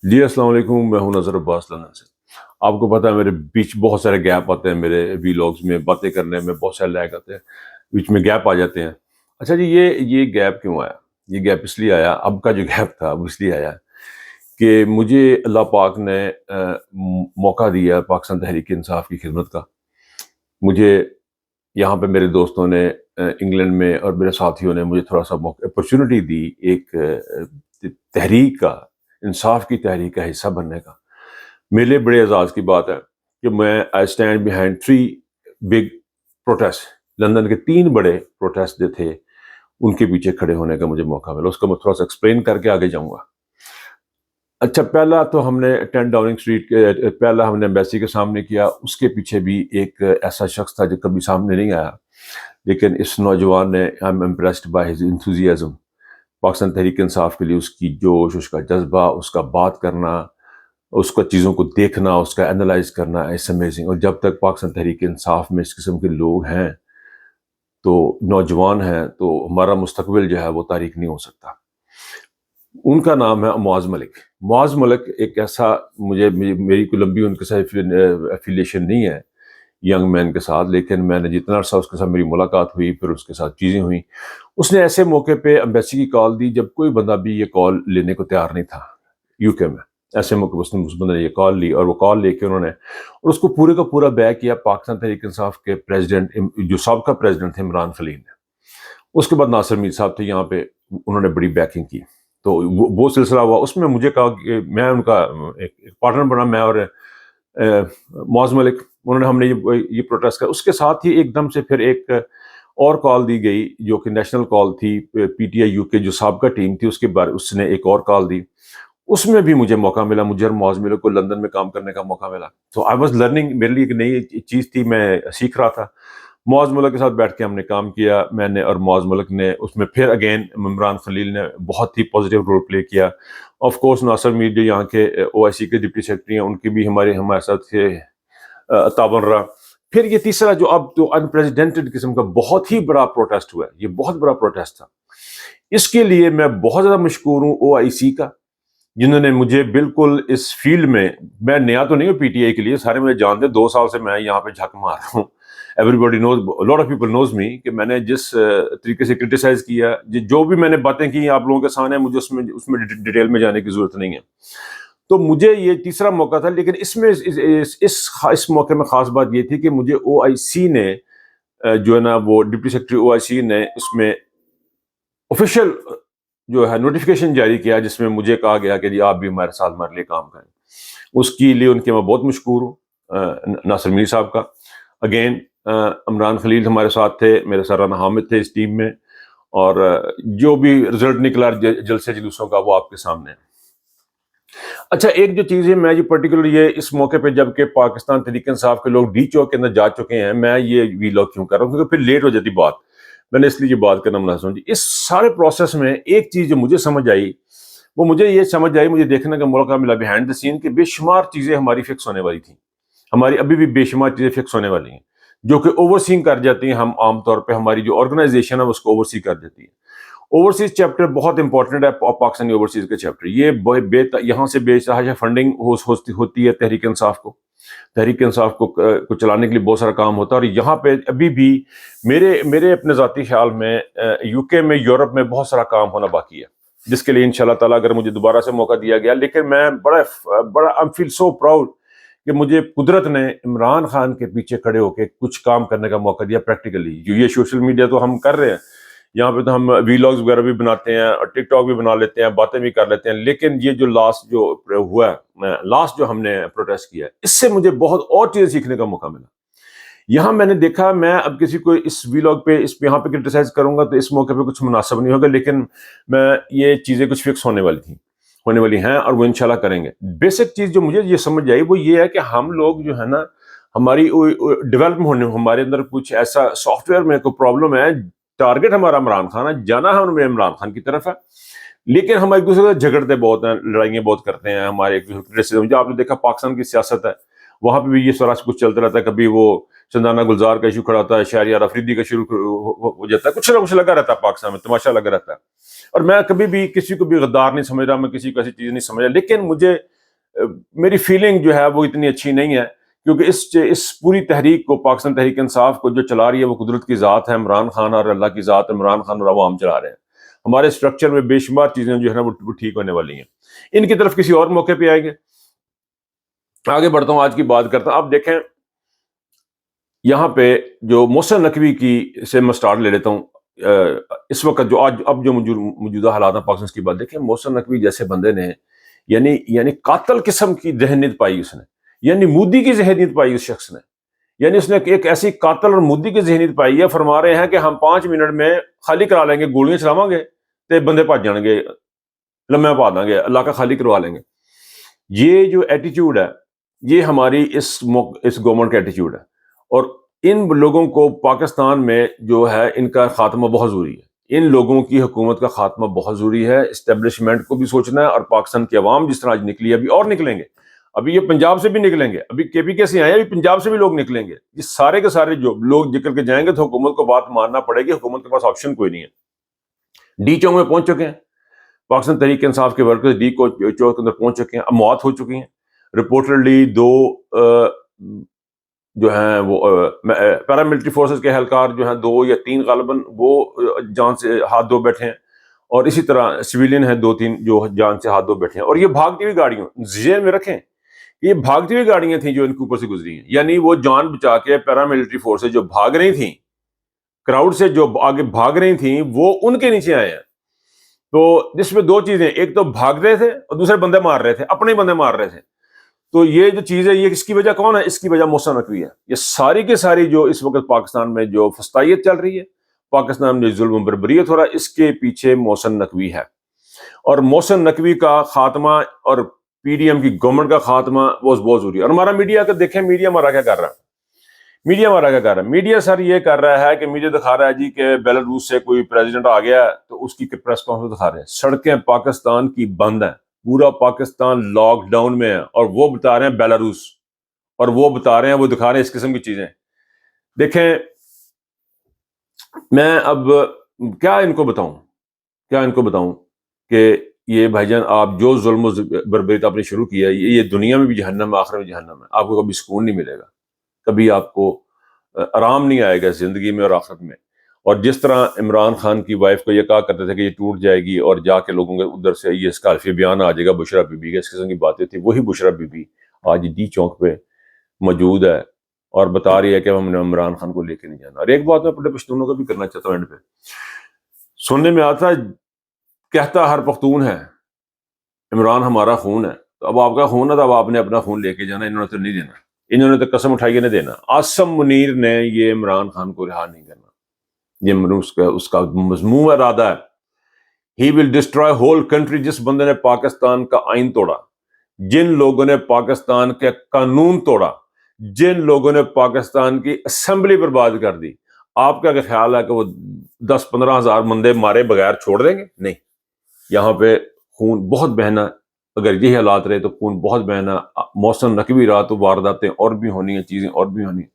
جی السلام علیکم، میں ہوں نظر عباس لندن سے۔ آپ کو پتہ ہے میرے بیچ بہت سارے گیپ آتے ہیں، میرے ویلاگز میں باتیں کرنے میں بہت سارے لیگ آتے ہیں، بیچ میں گیپ آ جاتے ہیں۔ اچھا جی، یہ گیپ کیوں آیا؟ یہ گیپ اس لیے آیا، اب کا جو گیپ تھا وہ اس لیے آیا کہ مجھے اللہ پاک نے موقع دیا پاکستان تحریک انصاف کی خدمت کا۔ مجھے یہاں پہ میرے دوستوں نے انگلینڈ میں اور میرے ساتھیوں نے مجھے تھوڑا سا اپرچونٹی دی ایک تحریک کا، انصاف کی تحریک کا حصہ بننے کا۔ میرے لیے بڑے اعزاز کی بات ہے کہ میں I stand behind 3 big protest, London کے 3 بڑے پروٹیسٹ جو تھے ان کے پیچھے کھڑے ہونے کا مجھے موقع ملا۔ اس کو میں تھوڑا سا ایکسپلین کر کے آگے جاؤں گا۔ اچھا، پہلا تو ہم نے 10 ڈاؤننگ اسٹریٹ کے پہلا ہم نے ایمبیسی کے سامنے کیا۔ اس کے پیچھے بھی ایک ایسا شخص تھا جو کبھی سامنے نہیں آیا، لیکن اس نوجوان نے I am impressed by his enthusiasm, Pakistan Tehreek Insaf کے لیے اس کی جوش، اس کا جذبہ، اس کا بات کرنا، اس کا چیزوں کو دیکھنا، اس کا انالائز کرنا، اٹس امیزنگ۔ اور جب تک پاکستان تحریک انصاف میں اس قسم کے لوگ ہیں، تو نوجوان ہیں، تو ہمارا مستقبل جو ہے وہ تاریک نہیں ہو سکتا۔ ان کا نام ہے معاذ ملک۔ معاذ ملک ایک ایسا، میری کوئی لمبی ان کے ساتھ افیلیشن نہیں ہے ینگ مین کے ساتھ، لیکن میں نے جتنا عرصہ اس کے ساتھ میری ملاقات ہوئی، پھر اس کے ساتھ چیزیں ہوئیں، اس نے ایسے موقع پہ ایمبیسی کی کال دی جب کوئی بندہ بھی یہ کال لینے کو تیار نہیں تھا یو کے میں۔ ایسے موقع اس بندے نے یہ کال لی، اور وہ کال لے کے انہوں نے اور اس کو پورے کا پورا بیک کیا پاکستان تحریک انصاف کے پریزیڈنٹ، جو سابقہ پریزیڈنٹ تھے عمران خلیل نے۔ اس کے بعد ناصر میر صاحب تھے یہاں پہ، انہوں نے بڑی بیکنگ کی۔ تو وہ سلسلہ ہوا، اس میں مجھے کہا کہ میں ان کا ایک پارٹنر بنا، میں اور معاذ ملک، ہم نے یہ پروٹیسٹ کیا۔ اس کے ساتھ ہی ایک دم سے پھر ایک اور کال دی گئی جو کہ نیشنل کال تھی، پی ٹی آئی یو کے جو سابقہ ٹیم تھی اس کے بارے اس نے ایک اور کال دی۔ اس میں بھی مجھے موقع ملا، مجھے اور معاذ ملک کو لندن میں کام کرنے کا موقع ملا۔ تو آئی واز لرننگ، میرے لیے ایک نئی چیز تھی، میں سیکھ رہا تھا۔ معاذ ملک کے ساتھ بیٹھ کے ہم نے کام کیا، میں نے اور معاذ ملک نے۔ اس میں پھر اگین عمران خلیل نے بہت ہی پازیٹیو رول پلے کیا۔ آف کورس ناصر میر جو یہاں کے او آئی سی کے ڈپٹی سیکرٹری ہیں، ان کی بھی ہمارے ساتھ تعاون رہا۔ پھر یہ تیسرا جو اب تو انپریزیڈنٹڈ قسم کا بہت ہی بڑا پروٹیسٹ ہوا ہے، یہ بہت بڑا پروٹیسٹ تھا۔ اس کے لیے میں بہت زیادہ مشکور ہوں او آئی سی کا، جنہوں نے مجھے بالکل اس فیلڈ میں نیا تو نہیں ہوں پی ٹی آئی کے لیے، سارے مجھے جانتے، 2 سال سے میں یہاں پہ جھک مار رہا ہوں۔ Everybody knows, lot of people knows me, کہ میں نے جس طریقے سے کرٹیسائز کیا، جو بھی میں نے باتیں کی آپ لوگوں کے سامنے، مجھے اس میں ڈیٹیل میں جانے کی ضرورت نہیں ہے۔ تو مجھے یہ تیسرا موقع تھا، لیکن اس میں اس موقع میں خاص بات یہ تھی کہ مجھے او آئی سی نے جو ہے نا، وہ ڈپٹی سیکرٹری او آئی سی نے اس میں آفیشیل جو ہے نوٹیفیکیشن جاری کیا، جس میں مجھے کہا گیا کہ جی آپ بھی ہمارے ساتھ ہمارے لیے کام کریں۔ اس کے لیے ان کے میں بہت مشکور ہوں، ناصر میر صاحب کا۔ اگین عمران خلیل ہمارے ساتھ تھے، میرے سرانہ حامد تھے اس ٹیم میں، اور جو بھی رزلٹ نکلا جلسے جلوسوں کا وہ آپ کے سامنے ہے۔ اچھا، ایک جو چیز ہے، میں جو پرٹیکولر یہ اس موقع پہ جب کہ پاکستان تحریک انصاف کے لوگ ڈی چوک کے اندر جا چکے ہیں، میں یہ ویلاگ کیوں کر رہا ہوں؟ کیونکہ پھر لیٹ ہو جاتی بات، میں نے اس لیے یہ بات کرنا مناسب سمجھی۔ اس سارے پروسیس میں ایک چیز جو مجھے سمجھ آئی، وہ مجھے دیکھنے کا موقع ملا بیہائنڈ دا سین، کہ بے شمار چیزیں ہماری فکس ہونے والی تھیں، ہماری ابھی بھی بے شمار چیزیں فکس ہونے والی ہیں، جو کہ اوور سینگ کر جاتی ہیں۔ ہم عام طور پہ ہماری جو آرگنائزیشن ہے اس کو اوور سی کر دیتی ہے۔ اوورسیز چیپٹر بہت امپورٹنٹ ہے، پاکستانی اوورسیز کا چیپٹر، یہ یہاں سے بے تحاشا فنڈنگ ہوتی ہے تحریک انصاف کو، تحریک انصاف کو چلانے کے لیے بہت سارا کام ہوتا ہے۔ اور یہاں پہ ابھی بھی میرے اپنے ذاتی خیال میں یو کے میں، یورپ میں بہت سارا کام ہونا باقی ہے، جس کے لیے انشاءاللہ تعالیٰ اگر مجھے دوبارہ سے موقع دیا گیا۔ لیکن میں بڑا I feel so proud کہ مجھے قدرت نے عمران خان کے پیچھے کھڑے ہو کے کچھ کام کرنے کا موقع دیا پریکٹیکلی۔ جو یہ سوشل میڈیا تو ہم کر رہے ہیں، یہاں پہ تو ہم ویلاگز وغیرہ بھی بناتے ہیں اور ٹک ٹاک بھی بنا لیتے ہیں، باتیں بھی کر لیتے ہیں، لیکن یہ جو لاسٹ جو ہوا ہے، لاسٹ جو ہم نے پروٹیسٹ کیا ہے، اس سے مجھے بہت اور چیزیں سیکھنے کا موقع ملا۔ یہاں میں نے دیکھا، میں اب کسی کو اس ویلاگ پہ یہاں پہ کرٹیسائز کروں گا تو اس موقع پہ کچھ مناسب نہیں ہوگا، لیکن میں یہ چیزیں کچھ فکس ہونے والی ہیں، اور وہ انشاءاللہ کریں گے۔ بیسک چیز جو مجھے یہ سمجھ آئی وہ یہ ہے کہ ہم لوگ جو ہے نا، ہماری ڈیولپ ہونے، ہمارے اندر کچھ ایسا سافٹ ویئر میں کوئی پرابلم ہے، ٹارگٹ ہمارا عمران خان ہے، جانا ہمیں عمران خان کی طرف ہے، لیکن ہم ایک دوسرے سے جھگڑتے بہت ہیں، لڑائیاں بہت کرتے ہیں، ہمارے ایک دوسرے جو آپ نے دیکھا پاکستان کی سیاست ہے، وہاں پہ بھی یہ سارا کچھ چلتا رہتا ہے۔ کبھی وہ چندانہ گلزار کا ایشو کھڑا ہوتا ہے، شہریار افریدی کا شروع ہو جاتا ہے، کچھ نہ کچھ لگا رہتا ہے پاکستان میں، تماشا لگا رہتا ہے۔ اور میں کبھی بھی کسی کو بھی غدار نہیں سمجھ رہا، میں کسی کو ایسی چیز نہیں سمجھ رہا، لیکن مجھے میری فیلنگ جو ہے وہ اتنی اچھی نہیں ہے، کیونکہ اس پوری تحریک کو، پاکستان تحریک انصاف کو جو چلا رہی ہے وہ قدرت کی ذات ہے، عمران خان اور اللہ کی ذات، عمران خان اور عوام چلا رہے ہیں۔ ہمارے اسٹرکچر میں بے شمار چیزیں جو ہے نا وہ ٹھیک ہونے والی ہیں، ان کی طرف کسی اور موقع پہ آئیں گے۔ آگے بڑھتا ہوں، آج کی بات کرتا ہوں۔ آپ دیکھیں یہاں پہ جو محسن نقوی کی سے میں سٹارٹ لے لیتا ہوں، اس وقت جو اب جو موجودہ حالات ہیں پاکستان کی بات دیکھیں، محسن نقوی جیسے بندے نے یعنی قاتل قسم کی ذہنیت پائی اس نے، یعنی مودی کی ذہنیت پائی اس شخص نے، یعنی اس نے ایک ایسی قاتل اور مودی کی ذہنیت پائی ہے۔ فرما رہے ہیں کہ ہم 5 منٹ میں خالی کرا لیں گے، گولیاں چلاواں گے تے بندے بھج جان گے، لمحے پا دیں گے، اللہ کا خالی کروا لیں گے۔ یہ جو ایٹیچیوڈ ہے یہ ہماری اس گورنمنٹ کا ایٹیچیوڈ ہے، اور ان لوگوں کو پاکستان میں جو ہے ان کا خاتمہ بہت ضروری ہے۔ ان لوگوں کی حکومت کا خاتمہ بہت ضروری ہے، اسٹیبلشمنٹ کو بھی سوچنا ہے، اور پاکستان کی عوام جس طرح آج نکلی ہے، ابھی اور نکلیں گے، ابھی یہ پنجاب سے بھی نکلیں گے، ابھی کے پی کے سے آئے، ابھی پنجاب سے بھی لوگ نکلیں گے، یہ سارے کے سارے جو لوگ نکل کے جائیں گے تو حکومت کو بات ماننا پڑے گی، حکومت کے پاس آپشن کوئی نہیں ہے۔ ڈی چوک میں پہنچ چکے ہیں پاکستان تحریک انصاف کے ورکرز، ڈی چوک کے اندر پہنچ چکے ہیں، اب موت ہو چکی ہیں، رپورٹڈلی 2 جو ہیں وہ پیراملٹری فورسز کے اہلکار جو ہیں 2 یا 3 غالباً وہ جان سے ہاتھ دھو بیٹھے ہیں، اور اسی طرح سویلین ہیں 2-3 جو جان سے ہاتھ دھو بیٹھے ہیں۔ اور یہ بھاگتی ہوئی گاڑیوں، ذہن میں رکھیں یہ بھاگتی ہوئی گاڑیاں تھیں جو ان کے اوپر سے گزری ہیں، یعنی وہ جان بچا کے پیراملٹری فورسز جو بھاگ رہی تھیں، کراؤڈ سے جو آگے بھاگ رہی تھیں، وہ ان کے نیچے آئے ہیں۔ تو جس میں 2 چیزیں، ایک تو بھاگ رہے تھے اور دوسرے بندے مار رہے تھے، اپنے بندے مار رہے تھے۔ تو یہ جو چیز ہے، یہ اس کی وجہ کون ہے؟ اس کی وجہ محسن نقوی ہے۔ یہ ساری کی ساری جو اس وقت پاکستان میں جو فسطائیت چل رہی ہے، پاکستان میں ظلم و بربریت ہو رہا ہے، اس کے پیچھے محسن نقوی ہے، اور محسن نقوی کا خاتمہ اور پی ڈی ایم کی گورنمنٹ کا خاتمہ بہت ضروری ہے۔ اور ہمارا میڈیا کا دیکھیں، میڈیا ہمارا کیا کر رہا ہے؟ میڈیا سر یہ کر رہا ہے کہ میڈیا دکھا رہا ہے جی کہ بیلاروس سے کوئی پریزیڈنٹ آ گیا تو اس کی پریس کانفرنس دکھا رہے ہیں۔ سڑکیں پاکستان کی بند ہیں، پورا پاکستان لاک ڈاؤن میں ہے، اور وہ بتا رہے ہیں بیلاروس، اور وہ بتا رہے ہیں، وہ دکھا رہے ہیں اس قسم کی چیزیں۔ دیکھیں میں اب کیا ان کو بتاؤں کہ یہ بھائی جان، آپ جو ظلم و بربریت آپ نے شروع کیا ہے، یہ دنیا میں بھی جہنم ہے، آخرت میں جہنم ہے، آپ کو کبھی سکون نہیں ملے گا، کبھی آپ کو آرام نہیں آئے گا زندگی میں اور آخرت میں۔ اور جس طرح عمران خان کی وائف کو یہ کہا کرتے تھے کہ یہ ٹوٹ جائے گی، اور جا کے لوگوں کے ادھر سے یہ اس کا حلفی بیان آ جائے گا بشرا بی بی کا، اس قسم کی باتیں تھی، وہی بشرا بی بی آج ڈی چوک پہ موجود ہے اور بتا رہی ہے کہ ہم نے عمران خان کو لے کے نہیں جانا۔ اور ایک بات میں اپنے پشتونوں کا بھی کرنا چاہتا ہوں، اینڈ پہ سننے میں آتا ہے، کہتا ہر پختون ہے عمران ہمارا خون ہے، تو اب آپ کا خون ہے تو اب آپ نے اپنا خون لے کے جانا، انہوں نے تو نہیں دینا، انہوں نے تو قسم اٹھائی نہیں دینا۔ عاصم منیر نے یہ عمران خان کو رہا نہیں کرنا، یہ اس کا مذموم ارادہ ہے۔ ہی ول ڈسٹرائے ہول کنٹری۔ جس بندے نے پاکستان کا آئین توڑا، جن لوگوں نے پاکستان کے قانون توڑا، جن لوگوں نے پاکستان کی اسمبلی برباد کر دی، آپ کا کیا خیال ہے کہ وہ 10-15 ہزار بندے مارے بغیر چھوڑ دیں گے؟ نہیں، یہاں پہ خون بہت بہنا، اگر یہ حالات رہے تو خون بہت بہنا، محسن نقوی رہا تو وارداتیں اور بھی ہونی ہیں، چیزیں اور بھی ہونی ہیں۔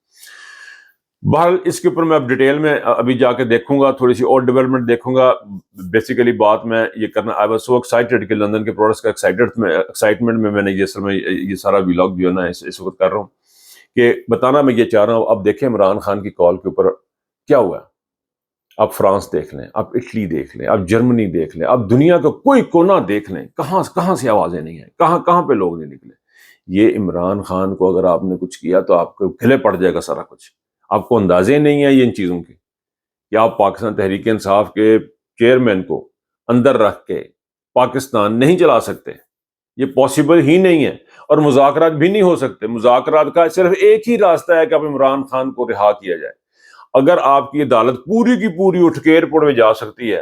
بہرحال اس کے اوپر میں اب ڈیٹیل میں ابھی جا کے دیکھوں گا، تھوڑی سی اور ڈیولپمنٹ دیکھوں گا۔ بیسیکلی بات میں یہ کرنا، آئی واز سو ایکسائٹیڈ کہ لندن کے پروڈکٹس کا ایکسائٹمنٹ میں نے یہ سارا ولاگ جو ہے نا اس وقت کر رہا ہوں، کہ بتانا میں یہ چاہ رہا ہوں۔ اب دیکھیں عمران خان کی کال کے اوپر کیا ہوا ہے۔ آپ فرانس دیکھ لیں، آپ اٹلی دیکھ لیں، آپ جرمنی دیکھ لیں، آپ دنیا کا کوئی کونا دیکھ لیں، کہاں سے آوازیں نہیں ہیں، کہاں پہ لوگ نہیں نکلے۔ یہ عمران خان کو اگر آپ نے کچھ کیا تو آپ کو کھلے پڑ جائے گا سارا کچھ۔ آپ کو اندازے نہیں ہیں ان چیزوں کے، کہ آپ پاکستان تحریک انصاف کے چیئرمین کو اندر رکھ کے پاکستان نہیں چلا سکتے، یہ پاسبل ہی نہیں ہے، اور مذاکرات بھی نہیں ہو سکتے۔ مذاکرات کا صرف ایک ہی راستہ ہے کہ اب عمران خان کو رہا کیا جائے۔ اگر آپ کی عدالت پوری کی پوری اٹھ کے ایئرپورٹ میں جا سکتی ہے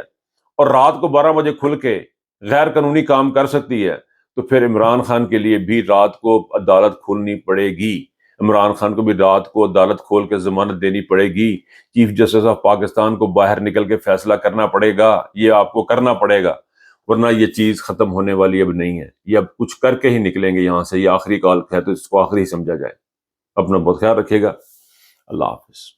اور رات کو 12 بجے کھل کے غیر قانونی کام کر سکتی ہے، تو پھر عمران خان کے لیے بھی رات کو عدالت کھولنی پڑے گی، عمران خان کو بھی رات کو عدالت کھول کے ضمانت دینی پڑے گی، چیف جسٹس آف پاکستان کو باہر نکل کے فیصلہ کرنا پڑے گا، یہ آپ کو کرنا پڑے گا، ورنہ یہ چیز ختم ہونے والی اب نہیں ہے، یہ اب کچھ کر کے ہی نکلیں گے یہاں سے۔ یہ آخری کال ہے تو اس کو آخری ہی سمجھا جائے۔ اپنا بہت خیال رکھیے گا، اللہ حافظ۔